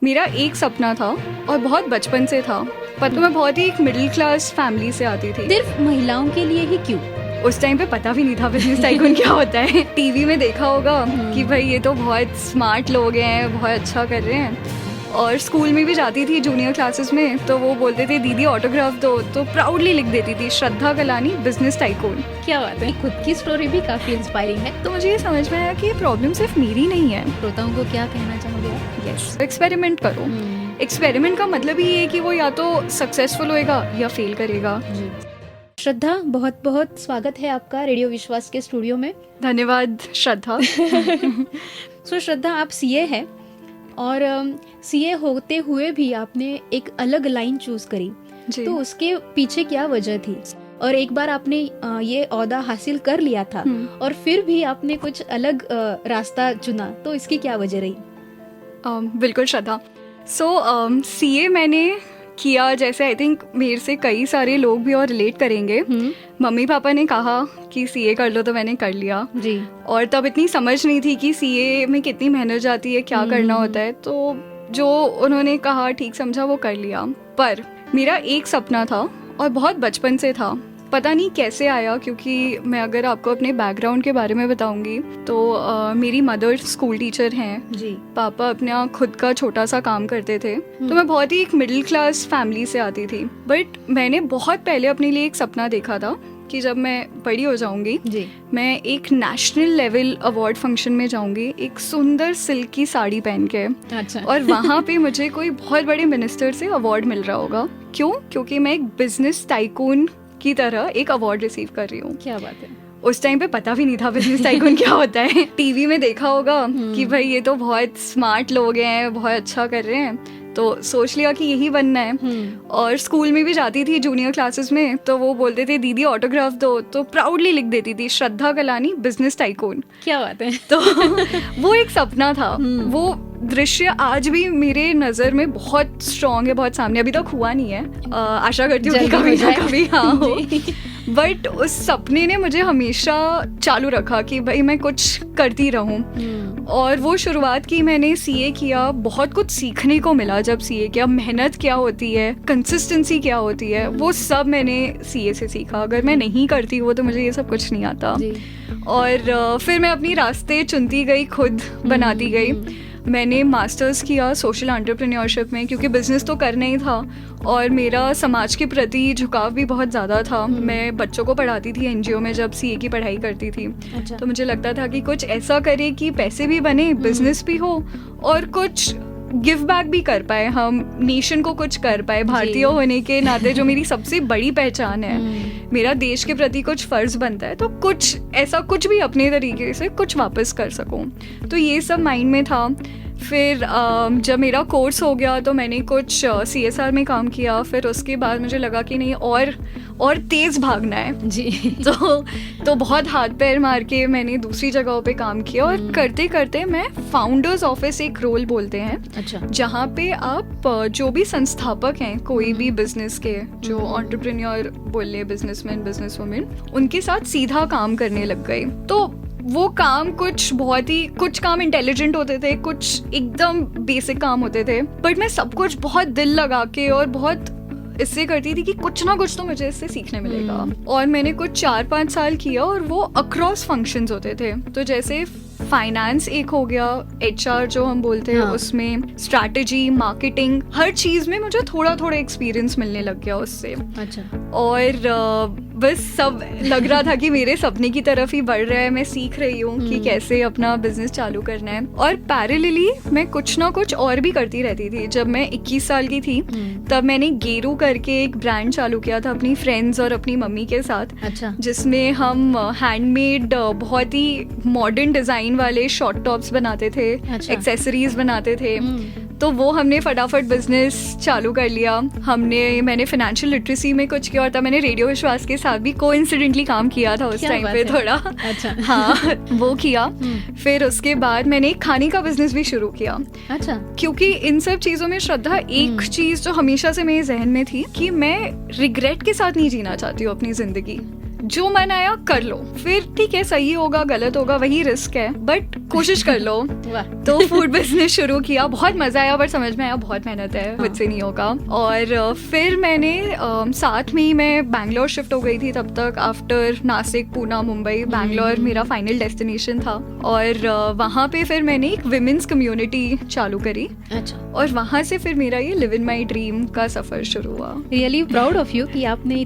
मेरा एक सपना था और बहुत बचपन से था। पर मैं बहुत ही एक मिडिल क्लास फैमिली से आती थी। सिर्फ महिलाओं के लिए ही क्यों? उस टाइम पे पता भी नहीं था बिजनेस टाइकून क्या होता है। टीवी में देखा होगा कि भाई ये तो बहुत स्मार्ट लोग हैं, बहुत अच्छा कर रहे हैं। और स्कूल में भी जाती थी जूनियर क्लासेस में, तो वो बोलते थे दीदी ऑटोग्राफ दो, तो प्राउडली लिख देती थी श्रद्धा कलानी बिजनेस टाइकून। क्या बात है, खुद की स्टोरी भी काफी इंस्पायरिंग है। तो मुझे ये समझ में आया कि ये प्रॉब्लम सिर्फ मेरी नहीं है। श्रोताओं को क्या कहना चाहोगे आप? यस, एक्सपेरिमेंट करो। एक्सपेरिमेंट का मतलब ही है कि वो या तो सक्सेसफुल होएगा या फेल करेगा। जी। श्रद्धा, बहुत बहुत स्वागत है आपका रेडियो विश्वास के स्टूडियो में। धन्यवाद श्रद्धा। सो श्रद्धा, आप सीए हैं और सीए होते हुए भी आपने एक अलग लाइन चूज करी, तो उसके पीछे क्या वजह थी? और एक बार आपने ये ओहदा हासिल कर लिया था और फिर भी आपने कुछ अलग रास्ता चुना, तो इसकी क्या वजह रही? बिल्कुल श्रद्धा। सो सीए मैंने किया, जैसे आई थिंक मेरे से कई सारे लोग भी और रिलेट करेंगे। मम्मी पापा ने कहा कि सीए कर लो, तो मैंने कर लिया जी। और तब इतनी समझ नहीं थी कि सीए में कितनी मेहनत जाती है, क्या करना होता है, तो जो उन्होंने कहा ठीक समझा वो कर लिया। पर मेरा एक सपना था और बहुत बचपन से था, पता नहीं कैसे आया, क्योंकि मैं अगर आपको अपने बैकग्राउंड के बारे में बताऊंगी तो मेरी मदर स्कूल टीचर हैं जी। पापा अपना खुद का छोटा सा काम करते थे। तो मैं बहुत ही एक मिडिल क्लास फैमिली से आती थी। बट मैंने बहुत पहले अपने लिए एक सपना देखा था कि जब मैं बड़ी हो जाऊंगी जी, मैं एक नेशनल लेवल अवार्ड फंक्शन में जाऊंगी, एक सुंदर सिल्क की साड़ी पहन के। अच्छा। और वहाँ पे मुझे कोई बहुत बड़े मिनिस्टर से अवार्ड मिल रहा होगा। क्यों? क्योंकि मैं एक बिजनेस टाइकून की तरह एक अवार्ड रिसीव कर रही हूँ। क्या बात है। उस टाइम पे पता भी नहीं था बिजनेस टाइकून क्या होता है। टीवी में देखा होगा कि भाई ये तो बहुत स्मार्ट लोग हैं, बहुत अच्छा कर रहे हैं, तो सोच लिया कि यही बनना है। और स्कूल में भी जाती थी जूनियर क्लासेस में, तो वो बोलते थे दीदी ऑटोग्राफ दो, तो प्राउडली लिख देती थी श्रद्धा कलानी बिजनेस टाइकून। क्या बात है। तो वो एक सपना था। वो दृश्य आज भी मेरे नजर में बहुत स्ट्रॉन्ग है, बहुत सामने। अभी तक हुआ नहीं है, आशा करती हूँ कि कभी ना कभी हाँ हो। बट उस सपने ने मुझे हमेशा चालू रखा कि भाई मैं कुछ करती रहूं। और वो शुरुआत की मैंने सीए किया, बहुत कुछ सीखने को मिला जब सीए किया। मेहनत क्या होती है, कंसिस्टेंसी क्या होती है, वो सब मैंने सीए से सीखा। अगर मैं नहीं करती वो तो मुझे ये सब कुछ नहीं आता। और फिर मैं अपनी रास्ते चुनती गई, खुद बनाती गई। मैंने मास्टर्स किया सोशल एंटरप्रेन्योरशिप में, क्योंकि बिजनेस तो करना ही था और मेरा समाज के प्रति झुकाव भी बहुत ज़्यादा था। मैं बच्चों को पढ़ाती थी एनजीओ में जब सीए की पढ़ाई करती थी। अच्छा। तो मुझे लगता था कि कुछ ऐसा करे कि पैसे भी बने, बिजनेस भी हो और कुछ गिव बैक भी कर पाए, हम नेशन को कुछ कर पाए। भारतीय होने के नाते जो मेरी सबसे बड़ी पहचान है, मेरा देश के प्रति कुछ फर्ज बनता है, तो कुछ ऐसा कुछ भी अपने तरीके से कुछ वापस कर सकूं। तो ये सब माइंड में था। फिर जब मेरा कोर्स हो गया तो मैंने कुछ CSR में काम किया। फिर उसके बाद मुझे लगा कि नहीं, और तेज़ भागना है जी। तो बहुत हाथ पैर मार के मैंने दूसरी जगहों पे काम किया। और करते करते मैं फाउंडर्स ऑफिस एक रोल बोलते हैं। अच्छा। जहाँ पे आप जो भी संस्थापक हैं कोई भी बिजनेस के, जो एंटरप्रेन्योर बोले, बिजनेसमैन बिजनेस वुमेन, उनके साथ सीधा काम करने लग गई। तो वो काम कुछ काम इंटेलिजेंट होते थे, कुछ एकदम बेसिक काम होते थे, बट मैं सब कुछ बहुत दिल लगा के और बहुत इससे करती थी कि कुछ ना कुछ तो मुझे इससे सीखने मिलेगा। और मैंने कुछ 4-5 साल किया और वो अक्रॉस फंक्शंस होते थे। तो जैसे फाइनेंस एक हो गया, HR जो हम बोलते हैं, उसमें स्ट्रैटेजी, मार्केटिंग, हर चीज में मुझे थोड़ा थोड़ा एक्सपीरियंस मिलने लग गया उससे। अच्छा। और बस सब लग रहा था कि मेरे सपने की तरफ ही बढ़ रहा है। मैं सीख रही हूँ कि कैसे अपना बिजनेस चालू करना है। और पैरेलली मैं कुछ ना कुछ और भी करती रहती थी। जब मैं 21 साल की थी तब मैंने गेरू करके एक ब्रांड चालू किया था अपनी फ्रेंड्स और अपनी मम्मी के साथ। अच्छा। जिसमें हम हैंडमेड बहुत ही मॉडर्न डिजाइन वाले शॉर्ट टॉप्स बनाते थे। अच्छा। एक्सेसरीज बनाते थे। तो वो हमने फटाफट बिजनेस चालू कर लिया। मैंने फाइनेंशियल लिटरेसी में कुछ किया और तब मैंने रेडियो विश्वास के साथ भी कोइंसिडेंटली काम किया था उस टाइम पे थोड़ा। अच्छा। हाँ, वो किया। फिर उसके बाद मैंने खाने का बिजनेस भी शुरू किया। अच्छा। क्योंकि इन सब चीजों में श्रद्धा, एक चीज जो हमेशा से मेरे जहन में थी कि मैं रिग्रेट के साथ नहीं जीना चाहती हूँ अपनी जिंदगी। जो मन आया कर लो, फिर ठीक है, सही होगा गलत होगा वही रिस्क है, बट कोशिश कर लो। तो फूड बिजनेस शुरू किया, बहुत मजा आया, पर समझ में आया बहुत मेहनत है, मुझसे नहीं होगा। और फिर मैंने साथ में ही मैं बैंगलोर शिफ्ट हो गई थी तब तक। आफ्टर नासिक, पूना, मुंबई, बैंगलोर मेरा फाइनल डेस्टिनेशन था। और वहाँ पे फिर मैंने एक विमेंस कम्युनिटी चालू करी। अच्छा। और वहाँ से फिर मेरा ये लिव इन माई ड्रीम का सफर शुरू हुआ। रियली प्राउड ऑफ यू कि आपने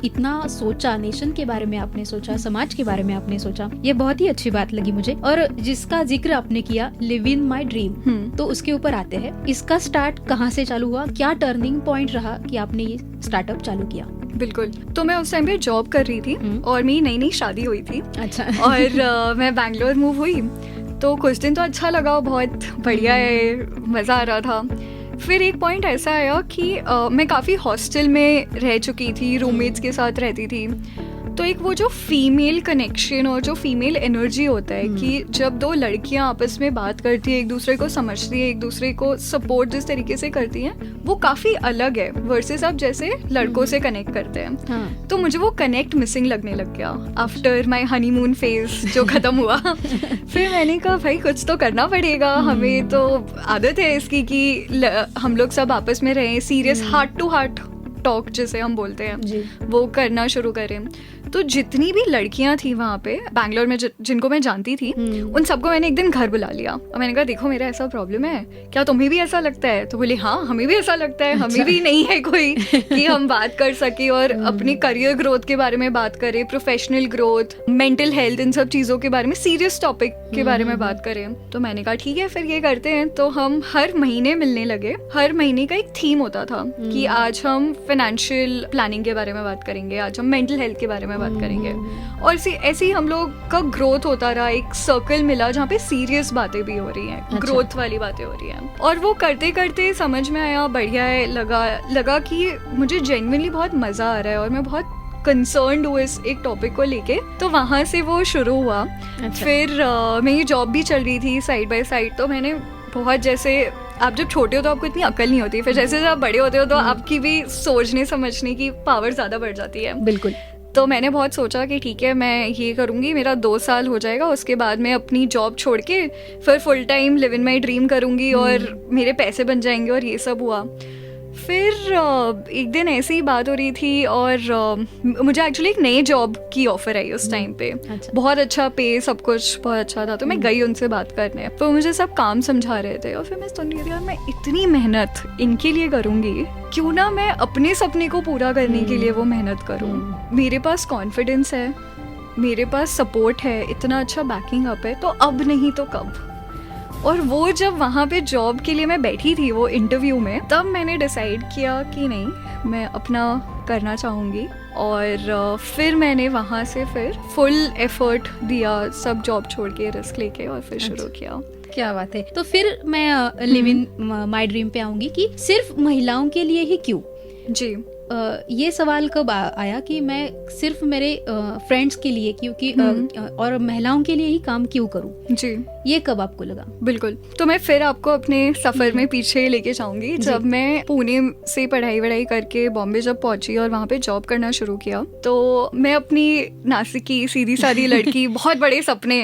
इतना सोचा, नेशन के बारे में आपने सोचा, समाज के बारे में आपने सोचा। ये बहुत ही अच्छी बात लगी मुझे। और जिसका जिक्र आपने किया, लिव इन माई ड्रीम, तो उसके ऊपर आते हैं। इसका स्टार्ट कहाँ से चालू हुआ? क्या टर्निंग पॉइंट रहा कि आपने ये स्टार्टअप चालू किया? बिल्कुल, तो मैं उस टाइम पे जॉब कर रही थी और मेरी नई नई शादी हुई थी। अच्छा। और मैं बैंगलोर मूव हुई, तो कुछ दिन तो अच्छा लगा, बहुत बढ़िया है, मज़ा आ रहा था। फिर एक पॉइंट ऐसा आया कि मैं काफ़ी हॉस्टल में रह चुकी थी, रूममेट्स के साथ रहती थी। तो एक वो जो फीमेल कनेक्शन और जो फीमेल एनर्जी होता है कि जब दो लड़कियां आपस में बात करती है, एक दूसरे को समझती है, एक दूसरे को सपोर्ट जिस तरीके से करती हैं, वो काफ़ी अलग है वर्सेस आप जैसे लड़कों से कनेक्ट करते हैं। हाँ। तो मुझे वो कनेक्ट मिसिंग लगने लग गया आफ्टर माई हनीमून फेज जो ख़त्म हुआ। फिर मैंने कहा भाई कुछ तो करना पड़ेगा, हमें तो आदत है इसकी कि हम लोग सब आपस में रहें, serious heart to heart talk जिसे हम बोलते हैं, वो करना शुरू करें। तो जितनी भी लड़कियां थी वहाँ पे बैंगलोर में जिनको मैं जानती थी, उन सबको मैंने एक दिन घर बुला लिया और मैंने कहा देखो मेरा ऐसा प्रॉब्लम है, क्या तुम्हें भी ऐसा लगता है? तो बोली हाँ हमें भी ऐसा लगता है, हमें भी नहीं है कोई कि हम बात कर सके और अपनी करियर ग्रोथ के बारे में बात करें, प्रोफेशनल ग्रोथ, मेंटल हेल्थ, इन सब चीज़ों के बारे में, सीरियस टॉपिक के बारे में बात करें। तो मैंने कहा ठीक है फिर ये करते हैं। तो हम हर महीने मिलने लगे। हर महीने का एक थीम होता था कि आज हम फाइनेंशियल प्लानिंग के बारे में बात करेंगे, आज हम मेंटल हेल्थ के बारे में बात करेंगे। और ऐसे ही हम लोग का ग्रोथ होता रहा, एक सर्कल मिला जहाँ पे सीरियस बातें भी हो रही हैं, अच्छा। ग्रोथ वाली बातें हो रही हैं। और वो करते करते समझ में आया बढ़िया है, लगा कि मुझे जेन्युइनली बहुत मजा आ रहा है और मैं बहुत कंसर्न्ड हूँ इस एक टॉपिक को लेके। तो वहाँ से वो शुरू हुआ। अच्छा। फिर मेरी जॉब भी चल रही थी साइड बाय साइड। तो मैंने बहुत, जैसे आप जब छोटे हो तो आपको इतनी अकल नहीं होती, फिर जैसे जब आप बड़े होते हो तो आपकी भी सोचने समझने की पावर ज़्यादा बढ़ जाती है। बिल्कुल। तो मैंने बहुत सोचा कि ठीक है मैं ये करूँगी, मेरा 2 साल हो जाएगा, उसके बाद मैं अपनी जॉब छोड़ के फिर full time live in my dream करूँगी और मेरे पैसे बन जाएंगे। और ये सब हुआ। फिर एक दिन ऐसी ही बात हो रही थी और मुझे एक्चुअली एक नई जॉब की ऑफर आई उस टाइम पे। अच्छा। बहुत अच्छा पे, सब कुछ बहुत अच्छा था। तो मैं गई उनसे बात करने, तो मुझे सब काम समझा रहे थे और फिर मैं सुन रही थी यार मैं इतनी मेहनत इनके लिए करूँगी, क्यों ना मैं अपने सपने को पूरा करने के लिए वो मेहनत करूँ। मेरे पास कॉन्फिडेंस है, मेरे पास सपोर्ट है, इतना अच्छा बैकिंग अप है, तो अब नहीं तो कब। और वो जब वहाँ पे जॉब के लिए मैं बैठी थी वो इंटरव्यू में, तब मैंने डिसाइड किया कि नहीं मैं अपना करना चाहूँगी। और फिर मैंने वहाँ से फिर फुल एफर्ट दिया, सब जॉब छोड़ के, रिस्क लेके, और फिर शुरू किया। क्या बात है। तो फिर मैं लिव इन माई ड्रीम पे आऊंगी कि सिर्फ महिलाओं के लिए ही क्यों? जी। ये सवाल कब आया कि मैं सिर्फ मेरे फ्रेंड्स के लिए क्योंकि और महिलाओं के लिए ही काम क्यों करूं? जी। ये कब आपको लगा? बिल्कुल, तो मैं फिर आपको अपने सफ़र में पीछे लेके जाऊंगी। जब मैं पुणे से पढ़ाई करके बॉम्बे जब पहुंची और वहाँ पे जॉब करना शुरू किया, तो मैं अपनी नासिक की सीधी सादी लड़की, बहुत बड़े सपने,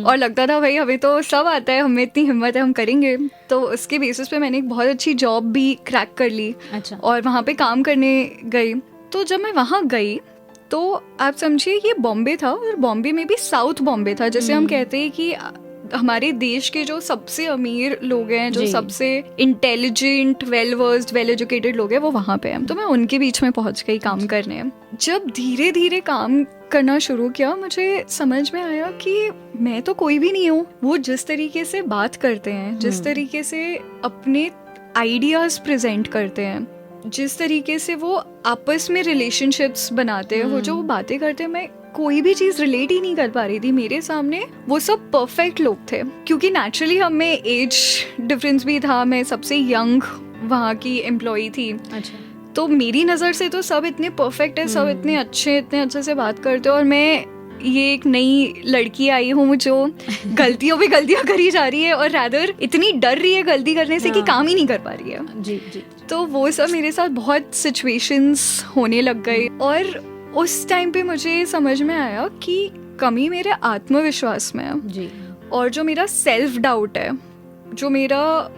और लगता था भाई हमें तो सब आता है, हमें इतनी हिम्मत है, हम करेंगे। तो उसके बेसिस पे मैंने एक बहुत अच्छी जॉब भी क्रैक कर ली। अच्छा। और वहाँ पे काम करने गई। तो जब मैं वहाँ गई तो आप समझिए ये बॉम्बे था, और बॉम्बे में भी साउथ बॉम्बे था, जैसे हम कहते हैं कि हमारे देश के जो सबसे अमीर लोग हैं, जो सबसे intelligent, well versed, well educated लोग हैं, वो वहाँ पे हैं। तो मैं उनके बीच में पहुँच गई काम करने। जब धीरे धीरे काम करना शुरू किया, मुझे समझ में आया कि मैं तो कोई भी नहीं हूँ। वो जिस तरीके से बात करते हैं, जिस तरीके से अपने आइडियाज प्रेजेंट करते हैं, जिस तरीके से वो आपस में रिलेशनशिप्स बनाते हैं, वो जो बातें करते हैं, मैं कोई भी चीज रिलेट ही नहीं कर पा रही थी। मेरे सामने वो सब परफेक्ट लोग थे, क्योंकि नेचुरली हम में एज डिफरेंस भी था। मैं सबसे यंग वहाँ की एम्प्लॉई थी। अच्छा। तो मेरी नज़र से तो सब इतने परफेक्ट है, सब इतने अच्छे से बात करते, और मैं ये एक नई लड़की आई हूँ जो गलतियां करी जा रही है, और रादर इतनी डर रही है गलती करने से कि काम ही नहीं कर पा रही है। जी जी। तो वो सब मेरे साथ बहुत सिचुएशंस होने लग गई, और उस टाइम पे मुझे समझ में आया कि कमी मेरे आत्मविश्वास में है। जी। और जो मेरा सेल्फ डाउट है, जो मेरा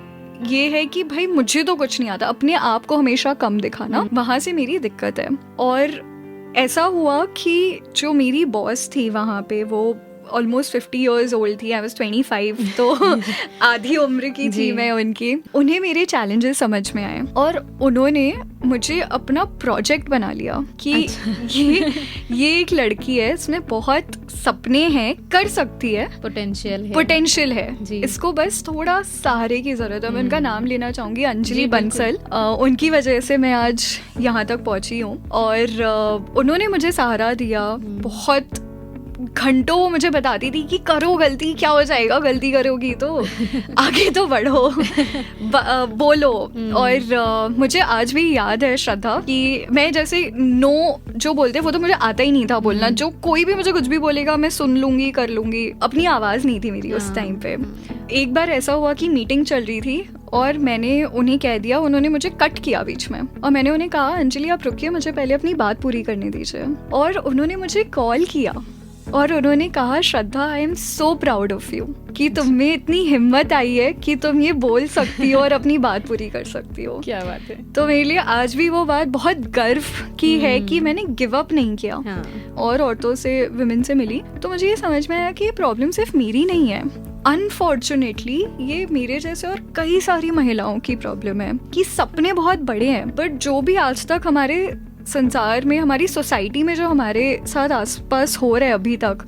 ये है कि भाई मुझे तो कुछ नहीं आता, अपने आप को हमेशा कम दिखाना, वहाँ से मेरी दिक्कत है। और ऐसा हुआ कि जो मेरी बॉस थी वहाँ पे, वो ऑलमोस्ट 50 years old थी, आई वॉज 25, तो आधी उम्र की थी मैं उनकी। उन्हें मेरे चैलेंजेस समझ में आए और उन्होंने मुझे अपना प्रोजेक्ट बना लिया कि ये एक लड़की है, इसमें बहुत सपने हैं, कर सकती है, पोटेंशियल है, इसको बस थोड़ा सहारे की जरूरत है। मैं उनका नाम लेना चाहूंगी, अंजलि बंसल। उनकी वजह से मैं आज यहाँ तक पहुंची हूँ और उन्होंने मुझे सहारा दिया। बहुत घंटों वो मुझे बताती थी कि करो गलती, क्या हो जाएगा, गलती करोगी तो आगे तो बढ़ो, बोलो। और मुझे आज भी याद है श्रद्धा कि मैं जैसे नो जो बोलते वो तो मुझे आता ही नहीं था बोलना। जो कोई भी मुझे कुछ भी बोलेगा मैं सुन लूंगी, कर लूंगी, अपनी आवाज नहीं थी मेरी उस टाइम पे। एक बार ऐसा हुआ कि मीटिंग चल रही थी और मैंने उन्हें कह दिया, उन्होंने मुझे कट किया बीच में और मैंने उन्हें कहा अंजलि आप रुकिए, मुझे पहले अपनी बात पूरी करने दीजिए। और उन्होंने मुझे कॉल किया और उन्होंने कहा Shraddha I am so proud of you कि तुम में इतनी हिम्मत आई है कि तुम ये बोल सकती हो और अपनी बात पूरी कर सकती हो। क्या बात है। तो मेरे लिए आज भी वो बात बहुत गर्व की है कि मैंने गिव अप नहीं किया। और औरतों से, विमेन से मिली तो मुझे ये समझ में आया कि ये प्रॉब्लम सिर्फ मेरी नहीं है, अनफॉर्चुनेटली ये मेरे जैसे और कई सारी महिलाओं की प्रॉब्लम है कि सपने बहुत बड़े हैं बट जो भी आज तक हमारे संसार में, हमारी सोसाइटी में जो हमारे साथ आसपास हो रहा है अभी तक,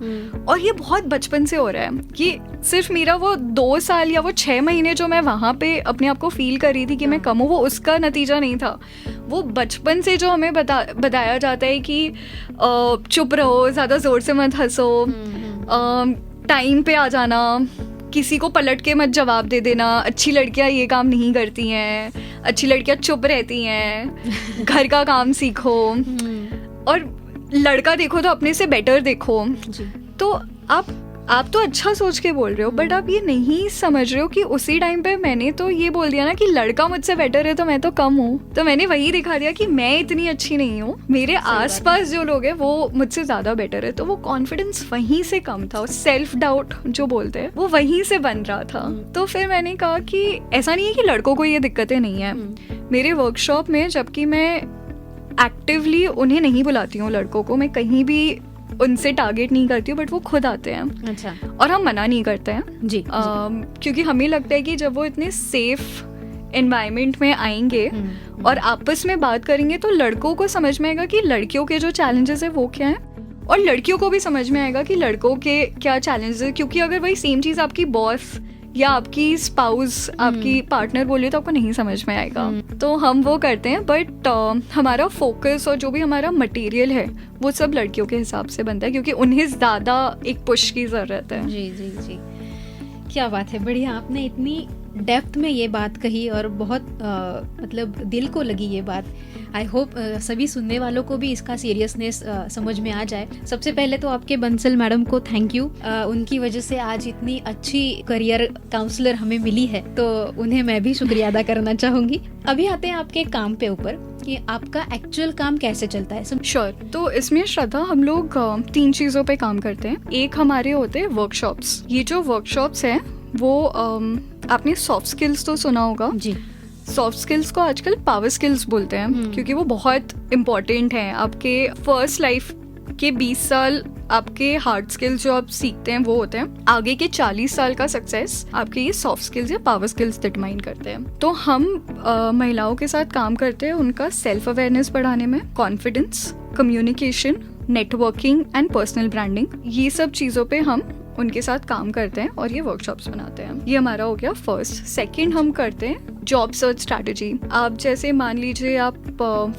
और ये बहुत बचपन से हो रहा है कि सिर्फ मेरा वो 2 साल या वो 6 महीने जो मैं वहाँ पे अपने आप को फील कर रही थी कि मैं कम हूँ, वो उसका नतीजा नहीं था। वो बचपन से जो हमें बताया जाता है कि चुप रहो, ज़्यादा ज़ोर से मत हंसो, टाइम पे आ जाना, किसी को पलट के मत जवाब दे देना, अच्छी लड़कियां ये काम नहीं करती हैं, अच्छी लड़कियां चुप रहती हैं, घर का काम सीखो और लड़का देखो तो अपने से बेटर देखो। तो आप तो अच्छा सोच के बोल रहे हो बट आप ये नहीं समझ रहे हो कि उसी टाइम पे मैंने तो ये बोल दिया ना कि लड़का मुझसे बेटर है तो मैं तो कम हूँ। तो मैंने वही दिखा दिया कि मैं इतनी अच्छी नहीं हूँ, मेरे आसपास जो लोग हैं वो मुझसे ज्यादा बेटर है। तो वो कॉन्फिडेंस वहीं से कम था, सेल्फ डाउट जो बोलते हैं वो वहीं से बन रहा था। तो फिर मैंने कहा कि ऐसा नहीं है कि लड़कों को ये दिक्कतें नहीं है। मेरे वर्कशॉप में जबकि मैं एक्टिवली उन्हें नहीं बुलाती हूँ लड़कों को, मैं कहीं भी उनसे टारगेट नहीं करती हूँ बट वो खुद आते हैं। अच्छा। और हम मना नहीं करते हैं जी, क्योंकि हमें लगता है कि जब वो इतने सेफ एनवायरनमेंट में आएंगे और आपस में बात करेंगे तो लड़कों को समझ में आएगा कि लड़कियों के जो चैलेंजेस है वो क्या है और लड़कियों को भी समझ में आएगा कि लड़कों के क्या चैलेंजेस है। क्योंकि अगर वही सेम चीज़ आपकी बॉस या आपकी स्पाउस, आपकी पार्टनर बोले तो आपको नहीं समझ में आएगा। तो हम वो करते हैं बट हमारा फोकस और जो भी हमारा मटेरियल है वो सब लड़कियों के हिसाब से बनता है क्योंकि उन्हें ज़्यादा एक पुश की ज़रूरत है। जी जी जी, क्या बात है, बढ़िया। आपने इतनी डेप्थ में ये बात कही और बहुत मतलब दिल को लगी ये बात। आई होप सभी सुनने वालों को भी इसका सीरियसनेस समझ में आ जाए। सबसे पहले तो आपके बंसल मैडम को थैंक यू, उनकी वजह से आज इतनी अच्छी करियर काउंसलर हमें मिली है, तो उन्हें मैं भी शुक्रिया अदा करना चाहूँगी। अभी आते हैं आपके काम पे ऊपर कि आपका एक्चुअल काम कैसे चलता है। श्योर। तो इसमें श्रद्धा हम लोग 3 चीज़ों पे काम करते हैं। एक हमारे होते हैं वर्कशॉप्स। ये जो वर्कशॉप्स हैं वो आपने सॉफ्ट स्किल्स तो सुना होगा जी। सॉफ्ट स्किल्स को आजकल पावर स्किल्स बोलते हैं क्योंकि वो बहुत इम्पोर्टेंट हैं। आपके फर्स्ट लाइफ के 20 साल आपके हार्ड स्किल्स जो आप सीखते हैं वो होते हैं, आगे के 40 साल का सक्सेस आपके ये सॉफ्ट स्किल्स या पावर स्किल्स डिटरमाइन करते हैं। तो हम महिलाओं के साथ काम करते हैं उनका सेल्फ अवेयरनेस बढ़ाने में, confidence, communication, networking and personal branding, ये सब चीज़ों पे हम उनके साथ काम करते हैं और ये वर्कशॉप्स बनाते हैं। ये हमारा हो गया फर्स्ट। सेकंड हम करते हैं जॉब सर्च स्ट्रैटेजी। आप जैसे मान लीजिए आप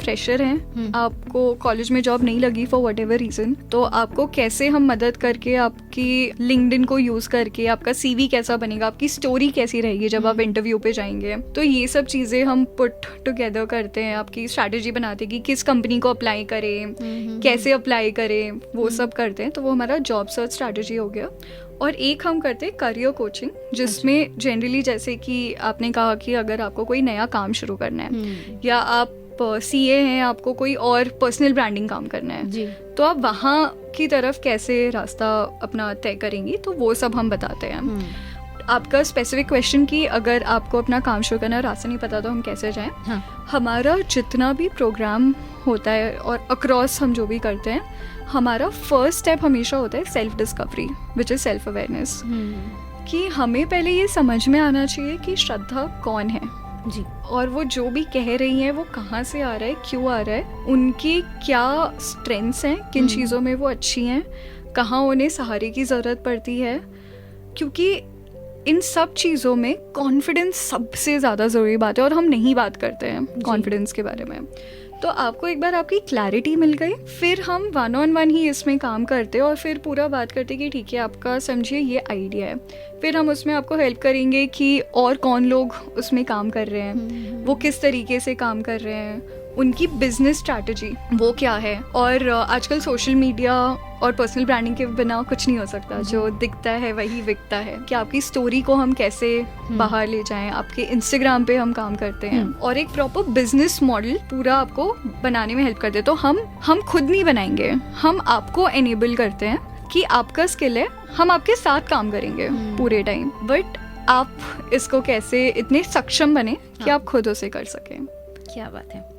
फ्रेशर हैं, आपको कॉलेज में जॉब नहीं लगी फॉर वट एवर रीजन, तो आपको कैसे हम मदद करके आपकी लिंक्डइन को यूज करके आपका CV कैसा बनेगा, आपकी स्टोरी कैसी रहेगी जब आप इंटरव्यू पे जाएंगे, तो ये सब चीजें हम पुट टुगेदर करते हैं। आपकी स्ट्रैटेजी बनाते हैं कि किस कंपनी को अप्लाई करें, कैसे अप्लाई करें, वो सब करते हैं। तो वो हमारा जॉब सर्च स्ट्रैटेजी हो गया। और एक हम करते हैं करियर कोचिंग, जिसमें जनरली जैसे कि आपने कहा कि अगर आपको कोई नया काम शुरू करना है या आप आप सीए हैं, आपको कोई और पर्सनल ब्रांडिंग काम करना है जी, तो आप वहाँ की तरफ कैसे रास्ता अपना तय करेंगी, तो वो सब हम बताते हैं। आपका स्पेसिफिक क्वेश्चन कि अगर आपको अपना काम शुरू करना रास्ता नहीं पता तो हम कैसे जाएं, हाँ, हमारा जितना भी प्रोग्राम होता है और अक्रॉस हम जो भी करते हैं, हमारा फर्स्ट स्टेप हमेशा होता है self discovery, which is self awareness. कि हमें पहले ये समझ में आना चाहिए कि श्रद्धा कौन है जी, और वो जो भी कह रही हैं वो कहाँ से आ रहा है, क्यों आ रहा है, उनकी क्या स्ट्रेंथ्स हैं, किन चीज़ों में वो अच्छी हैं, कहाँ उन्हें सहारे की ज़रूरत पड़ती है। क्योंकि इन सब चीज़ों में कॉन्फिडेंस सबसे ज़्यादा ज़रूरी बात है और हम नहीं बात करते हैं कॉन्फिडेंस के बारे में। तो आपको एक बार आपकी क्लैरिटी मिल गई, फिर हम 1-on-1 ही इसमें काम करते हैं और फिर पूरा बात करते कि ठीक है आपका समझिए ये आइडिया है, फिर हम उसमें आपको हेल्प करेंगे कि और कौन लोग उसमें काम कर रहे हैं, वो किस तरीके से काम कर रहे हैं, उनकी बिजनेस स्ट्रैटेजी वो क्या है। और आजकल सोशल मीडिया और पर्सनल ब्रांडिंग के बिना कुछ नहीं हो सकता, जो दिखता है वही बिकता है। कि आपकी स्टोरी को हम कैसे बाहर ले जाएं, आपके इंस्टाग्राम पे हम काम करते हैं और एक प्रॉपर बिजनेस मॉडल पूरा आपको बनाने में हेल्प करते हैं। तो हम खुद नहीं बनाएंगे, हम आपको एनेबल करते हैं कि आपका स्किल है, हम आपके साथ काम करेंगे पूरे टाइम, बट आप इसको कैसे इतने सक्षम बने कि आप खुद उसे कर सकें। क्या बात है,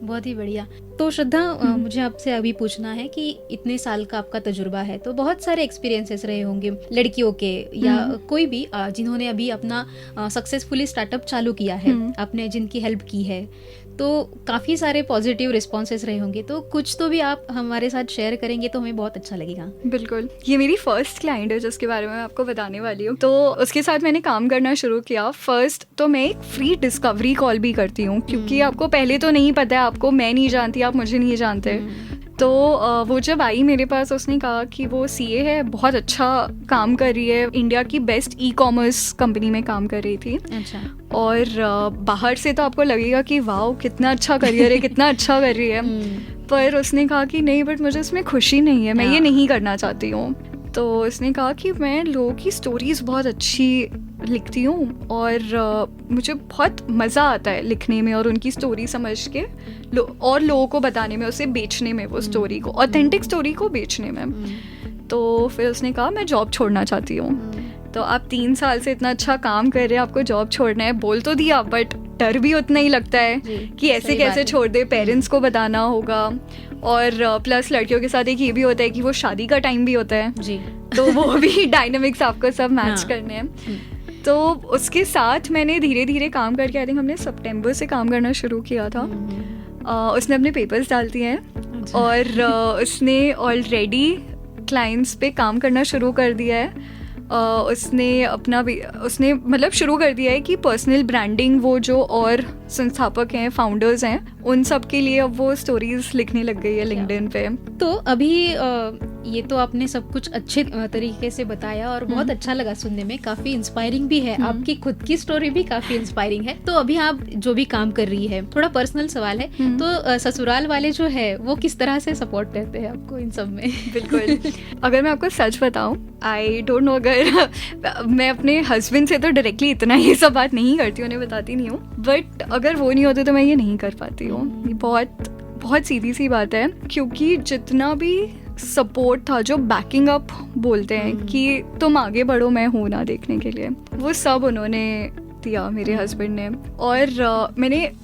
बहुत ही बढ़िया। तो श्रद्धा, मुझे आपसे अभी पूछना है कि इतने साल का आपका तजुर्बा है, तो बहुत सारे एक्सपीरियंसेस रहे होंगे लड़कियों के या कोई भी जिन्होंने अभी अपना सक्सेसफुली स्टार्टअप चालू किया है, आपने जिनकी हेल्प की है, तो काफ़ी सारे पॉजिटिव रिस्पॉन्सेस रहे होंगे। तो कुछ तो भी आप हमारे साथ शेयर करेंगे तो हमें बहुत अच्छा लगेगा। बिल्कुल, ये मेरी फर्स्ट क्लाइंट है जिसके बारे में मैं आपको बताने वाली हूँ। तो उसके साथ मैंने काम करना शुरू किया। फर्स्ट तो मैं एक फ्री डिस्कवरी कॉल भी करती हूँ, क्योंकि आपको पहले तो नहीं पता है, आपको मैं नहीं जानती, आप मुझे नहीं जानते। तो वो जब आई मेरे पास, उसने कहा कि वो सीए है, बहुत अच्छा काम कर रही है, इंडिया की बेस्ट ई-कॉमर्स कंपनी में काम कर रही थी। अच्छा। और बाहर से तो आपको लगेगा कि वाओ कितना अच्छा करियर है, कितना अच्छा कर रही है, पर उसने कहा कि नहीं, बट मुझे इसमें खुशी नहीं है, मैं ये नहीं करना चाहती हूँ। तो उसने कहा कि मैं लोगों की स्टोरीज बहुत अच्छी लिखती हूँ और मुझे बहुत मज़ा आता है लिखने में और उनकी स्टोरी समझ के और लोगों को बताने में, उसे बेचने में, वो स्टोरी को, ऑथेंटिक स्टोरी को बेचने में। तो फिर उसने कहा मैं जॉब छोड़ना चाहती हूँ। तो आप 3 साल से इतना अच्छा काम कर रहे हैं, आपको जॉब छोड़ना है, बोल तो दिया, बट डर भी उतना ही लगता है कि ऐसे कैसे छोड़ दे, पेरेंट्स को बताना होगा। और प्लस लड़कियों के साथ एक ये भी होता है कि वो शादी का टाइम भी होता है जी, तो वो भी डायनामिक्स आपको सब मैच करने हैं। तो उसके साथ मैंने धीरे धीरे काम करके, आई थिंक हमने सितंबर से काम करना शुरू किया था। उसने अपने पेपर्स डाल दिए हैं और उसने ऑलरेडी क्लाइंट्स पे काम करना शुरू कर दिया है। उसने मतलब शुरू कर दिया है कि पर्सनल ब्रांडिंग, वो जो और संस्थापक हैं, फाउंडर्स हैं, उन सब के लिए अब वो स्टोरीज लिखने लग गई है लिंक्डइन पे। तो अभी ये तो आपने सब कुछ अच्छे तरीके से बताया और बहुत अच्छा लगा सुनने में, काफी इंस्पायरिंग भी है, आपकी खुद की स्टोरी भी काफी इंस्पायरिंग है। तो अभी आप जो भी काम कर रही है, थोड़ा पर्सनल सवाल है, तो ससुराल वाले जो है वो किस तरह से सपोर्ट करते हैं आपको इन सब में? बिल्कुल, अगर मैं आपको सच बताऊं, आई डोंट नो, अगर मैं अपने हस्बैंड से तो डायरेक्टली इतना ये सब बात नहीं करती, उन्हें बताती नहीं हूँ, बट अगर वो नहीं होते तो मैं ये नहीं कर पाती हूँ। बहुत बहुत सीधी सी बात है, क्योंकि जितना भी सपोर्ट था, जो बैकिंग अप बोलते हैं कि तुम आगे बढ़ो, मैं हूँ ना देखने के लिए, वो सब उन्होंने दिया, मेरे हस्बैंड ने।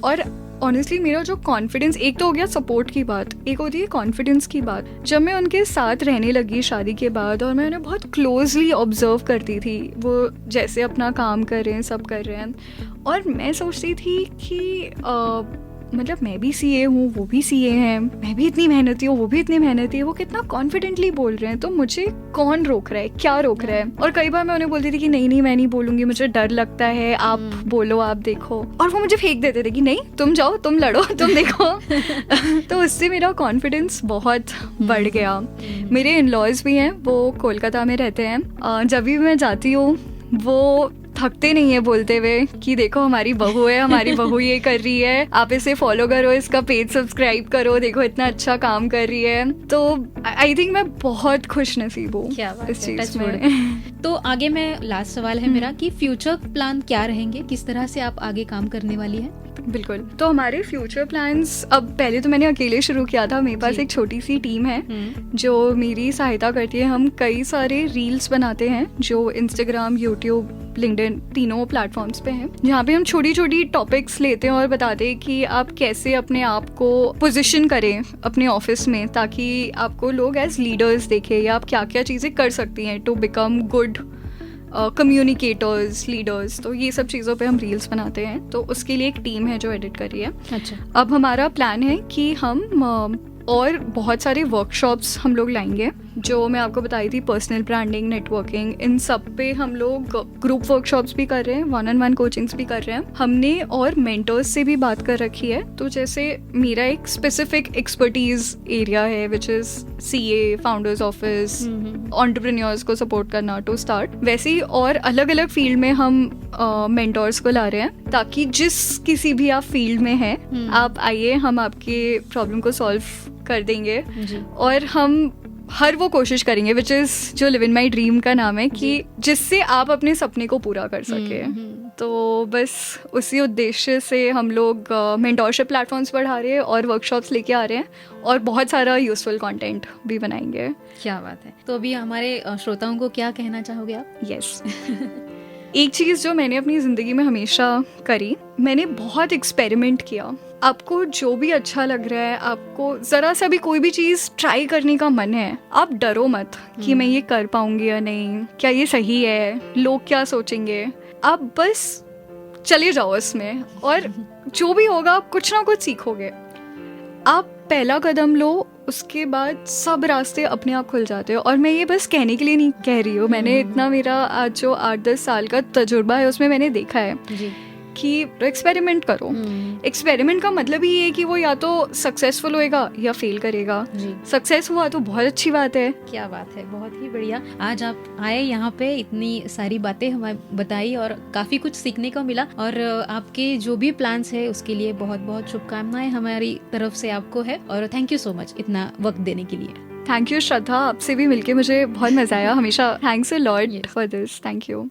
और ऑनेस्टली मेरा जो कॉन्फिडेंस, एक तो हो गया सपोर्ट की बात, एक होती है कॉन्फिडेंस की बात। जब मैं उनके साथ रहने लगी शादी के बाद और मैं उन्हें बहुत क्लोजली ऑब्जर्व करती थी, वो जैसे अपना काम कर रहे हैं, सब कर रहे हैं, और मैं सोचती थी कि मतलब मैं भी सीए हूँ, वो भी सीए हैं, मैं भी इतनी मेहनती हूँ, वो भी इतनी मेहनती है, वो कितना कॉन्फिडेंटली बोल रहे हैं, तो मुझे कौन रोक रहा है, क्या रोक रहा है? और कई बार मैं उन्हें बोलती थी कि नहीं मैं नहीं बोलूंगी, मुझे डर लगता है, आप बोलो, आप देखो, और वो मुझे फेंक देते थे कि नहीं तुम जाओ, तुम लड़ो, तुम देखो। तो उससे मेरा कॉन्फिडेंस बहुत बढ़ गया। मेरे इन-लॉज भी हैं, वो कोलकाता में रहते हैं। जब भी मैं जाती हूँ वो थकते नहीं है बोलते हुए कि देखो हमारी बहू है, हमारी बहू ये कर रही है, आप इसे फॉलो करो, इसका पेज सब्सक्राइब करो, देखो इतना अच्छा काम कर रही है। तो आई थिंक मैं बहुत खुश नसीब हूँ इस चीज में। तो आगे मैं लास्ट सवाल है मेरा कि फ्यूचर प्लान क्या रहेंगे, किस तरह से आप आगे काम करने वाली है? बिल्कुल। तो हमारे फ्यूचर प्लान्स, अब पहले तो मैंने अकेले शुरू किया था, मेरे पास जी। एक छोटी सी टीम है जो मेरी सहायता करती है। हम कई सारे रील्स बनाते हैं जो इंस्टाग्राम, यूट्यूब, लिंक्डइन तीनों प्लेटफॉर्म्स पे हैं, जहाँ पे हम छोटी छोटी टॉपिक्स लेते हैं और बताते हैं कि आप कैसे अपने आप को पोजीशन करें अपने ऑफिस में, ताकि आपको लोग एज लीडर्स देखें, या आप क्या क्या चीज़ें कर सकती हैं to become good communicators, leaders. तो ये सब चीज़ों पे हम रील्स बनाते हैं, तो उसके लिए एक टीम है जो एडिट कर रही है। अच्छा। अब हमारा प्लान है कि हम और बहुत सारे वर्कशॉप्स हम लोग लाएंगे, जो मैं आपको बताई थी, पर्सनल ब्रांडिंग, नेटवर्किंग, इन सब पे हम लोग ग्रुप वर्कशॉप्स भी कर रहे हैं, 1-on-1 कोचिंग्स भी कर रहे हैं हमने, और मेंटर्स से भी बात कर रखी है। तो जैसे मेरा एक स्पेसिफिक एक्सपर्टीज एरिया है which is CA, founders office, entrepreneurs को सपोर्ट करना टू स्टार्ट, वैसे ही और अलग अलग फील्ड में हम मेंटर्स को ला रहे हैं, ताकि जिस किसी भी आप फील्ड में हैं आप आइए, हम आपके प्रॉब्लम को सॉल्व कर देंगे जी। और हम हर वो कोशिश करेंगे विच इज जो लिव इन माई ड्रीम का नाम है, कि जिससे आप अपने सपने को पूरा कर सके। तो बस उसी उद्देश्य से हम लोग मेंटोरशिप प्लेटफॉर्म्स बढ़ा रहे हैं और वर्कशॉप्स लेके आ रहे हैं, और बहुत सारा यूजफुल कंटेंट भी बनाएंगे। क्या बात है। तो अभी हमारे श्रोताओं को क्या कहना चाहोगे आप? यस एक चीज़ जो मैंने अपनी ज़िंदगी में हमेशा करी, मैंने बहुत एक्सपेरिमेंट किया। आपको जो भी अच्छा लग रहा है, आपको ज़रा सा भी कोई भी चीज़ ट्राई करने का मन है, आप डरो मत कि मैं ये कर पाऊंगी या नहीं, क्या ये सही है, लोग क्या सोचेंगे। आप बस चले जाओ इसमें, और जो भी होगा आप कुछ ना कुछ सीखोगे। आप पहला कदम लो, उसके बाद सब रास्ते अपने आप खुल जाते हो। और मैं ये बस कहने के लिए नहीं कह रही हूँ, मैंने इतना, मेरा आज जो 8-10 साल का तजुर्बा है उसमें मैंने देखा है जी। कि एक्सपेरिमेंट करो। एक्सपेरिमेंट का मतलब ही है कि वो या तो सक्सेसफुल होएगा या फेल करेगा। सक्सेस हुआ तो बहुत अच्छी बात है। क्या बात है, बहुत ही बढ़िया। आज आप आए यहाँ पे, इतनी सारी बातें हमें बताई और काफी कुछ सीखने को मिला, और आपके जो भी प्लान्स है उसके लिए बहुत बहुत शुभकामनाएं हमारी तरफ से आपको है, और थैंक यू सो मच इतना वक्त देने के लिए। थैंक यू श्रद्धा, आपसे भी मिलके मुझे बहुत मजा आया हमेशा। Thanks a lot for this. Thank you.